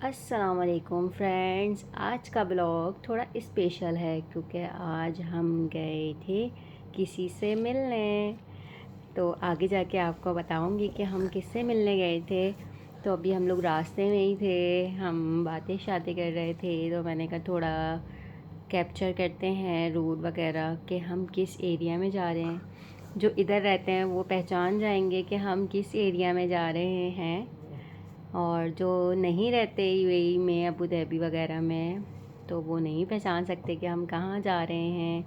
अस्सलाम वालेकुम फ्रेंड्स। आज का ब्लॉग थोड़ा स्पेशल है क्योंकि आज हम गए थे किसी से मिलने। तो आगे जाके आपको बताऊंगी कि हम किससे मिलने गए थे। तो अभी हम लोग रास्ते में ही थे, हम बातें शातें कर रहे थे, तो मैंने कहा थोड़ा कैप्चर करते हैं रूट वगैरह कि हम किस एरिया में जा रहे हैं। जो इधर रहते हैं वो पहचान जाएंगे कि हम किस एरिया में जा रहे हैं, और जो नहीं रहते यूएई में, अबू धाबी वगैरह में, तो वो नहीं पहचान सकते कि हम कहाँ जा रहे हैं।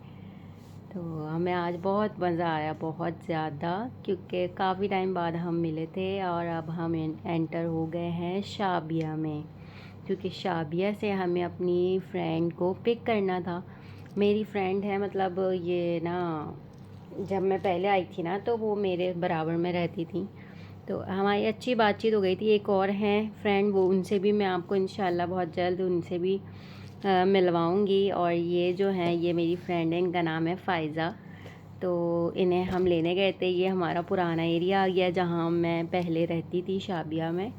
तो हमें आज बहुत मज़ा आया, बहुत ज़्यादा, क्योंकि काफ़ी टाइम बाद हम मिले थे। और अब हम एंटर हो गए हैं शाबिया में, क्योंकि शाबिया से हमें अपनी फ्रेंड को पिक करना था। मेरी फ्रेंड है, मतलब ये ना, जब मैं पहले आई थी ना तो वो मेरे बराबर में रहती थी, तो हमारी अच्छी बातचीत हो गई थी। एक और हैं फ्रेंड, वो उनसे भी मैं आपको इंशाल्लाह बहुत जल्द उनसे भी मिलवाऊंगी। और ये जो हैं, ये मेरी फ्रेंड है, इनका नाम है फ़ायज़ा। तो इन्हें हम लेने गए थे। ये हमारा पुराना एरिया आ गया जहाँ मैं पहले रहती थी, शाबिया में।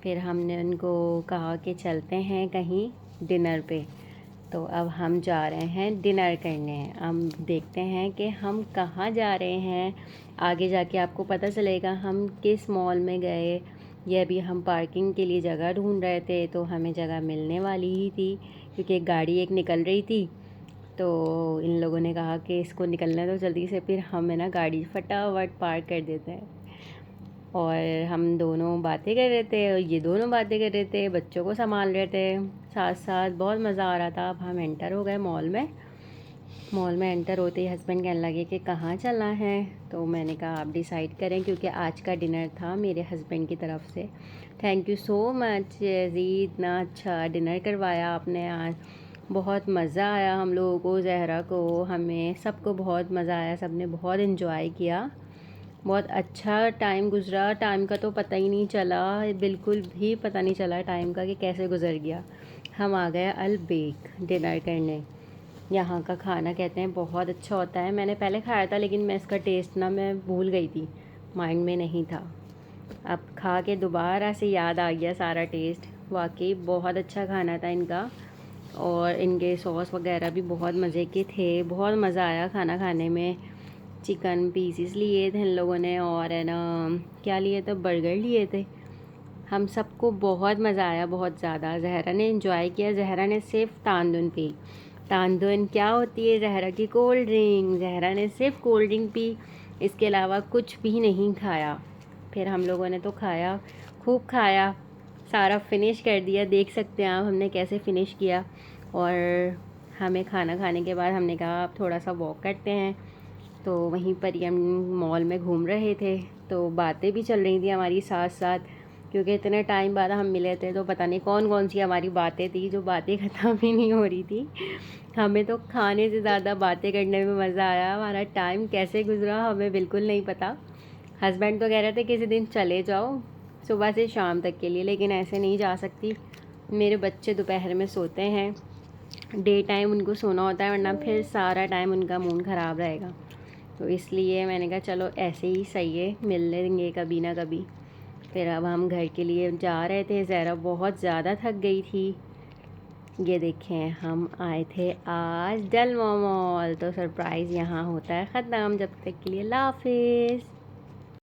फिर हमने उनको कहा कि चलते हैं कहीं डिनर पे। तो अब हम जा रहे हैं डिनर करने। हम देखते हैं कि हम कहाँ जा रहे हैं। आगे जाके आपको पता चलेगा हम किस मॉल में गए। ये अभी हम पार्किंग के लिए जगह ढूंढ रहे थे, तो हमें जगह मिलने वाली ही थी, क्योंकि एक गाड़ी एक निकल रही थी। तो इन लोगों ने कहा कि इसको निकलना है तो जल्दी से, फिर हम है ना गाड़ी फटाफट पार्क कर देते हैं। और हम दोनों बातें कर रहे थे और ये दोनों बातें कर रहे थे, बच्चों को संभाल रहे थे साथ साथ। बहुत मज़ा आ रहा था। अब हम एंटर हो गए मॉल में। मॉल में एंटर होते ही हस्बैंड कहने लगे कि कहाँ चलना है। तो मैंने कहा आप डिसाइड करें, क्योंकि आज का डिनर था मेरे हस्बैंड की तरफ से। थैंक यू सो मच जी, इतना अच्छा डिनर करवाया आपने आज। बहुत मज़ा आया हम लोगों को, जहरा को, हमें सबको बहुत मज़ा आया। सब ने बहुत इन्जॉय किया। बहुत अच्छा टाइम गुज़रा। टाइम का तो पता ही नहीं चला, बिल्कुल भी पता नहीं चला टाइम का कि कैसे गुज़र गया। हम आ गए अल बेक डिनर करने। यहाँ का खाना कहते हैं बहुत अच्छा होता है। मैंने पहले खाया था, लेकिन मैं इसका टेस्ट ना मैं भूल गई थी, माइंड में नहीं था। अब खा के दोबारा से याद आ गया सारा टेस्ट। वाकई बहुत अच्छा खाना था इनका, और इनके सॉस वगैरह भी बहुत मज़े के थे। बहुत मज़ा आया खाना खाने में। चिकन पीसीस लिए थे इन लोगों ने, और है ना क्या लिए थे, बर्गर लिए थे। हम सबको बहुत मज़ा आया, बहुत ज़्यादा। जहरा ने एंजॉय किया। जहरा ने सिर्फ तांदुन पी। तांदुन क्या होती है, जहरा की कोल्ड ड्रिंक। जहरा ने सिर्फ कोल्ड ड्रिंक पी, इसके अलावा कुछ भी नहीं खाया। फिर हम लोगों ने तो खाया, खूब खाया, सारा फिनिश कर दिया। देख सकते हैं आप हमने कैसे फ़िनिश किया। और हमें खाना खाने के बाद हमने कहा आप थोड़ा सा वॉक करते हैं। तो वहीं पर ही हम मॉल में घूम रहे थे, तो बातें भी चल रही थी हमारी साथ साथ, क्योंकि इतने टाइम बाद हम मिले थे। तो पता नहीं कौन कौन सी हमारी बातें थी, जो बातें ख़त्म ही नहीं हो रही थी। हमें तो खाने से ज़्यादा बातें करने में मज़ा आया। हमारा टाइम कैसे गुज़रा हमें बिल्कुल नहीं पता। हस्बैंड तो कह रहे थे किसी दिन चले जाओ सुबह से शाम तक के लिए, लेकिन ऐसे नहीं जा सकती। मेरे बच्चे दोपहर में सोते हैं, डे टाइम उनको सोना होता है, वरना फिर सारा टाइम उनका मूड ख़राब रहेगा। तो इसलिए मैंने कहा चलो ऐसे ही सही है, मिल लेंगे कभी ना कभी। फिर अब हम घर के लिए जा रहे थे। ज़हरा बहुत ज़्यादा थक गई थी। ये देखें, हम आए थे आज डलमा मॉल। तो सरप्राइज़ यहाँ होता है ख़त्म। जब तक के लिए अल्लाह हाफिज़।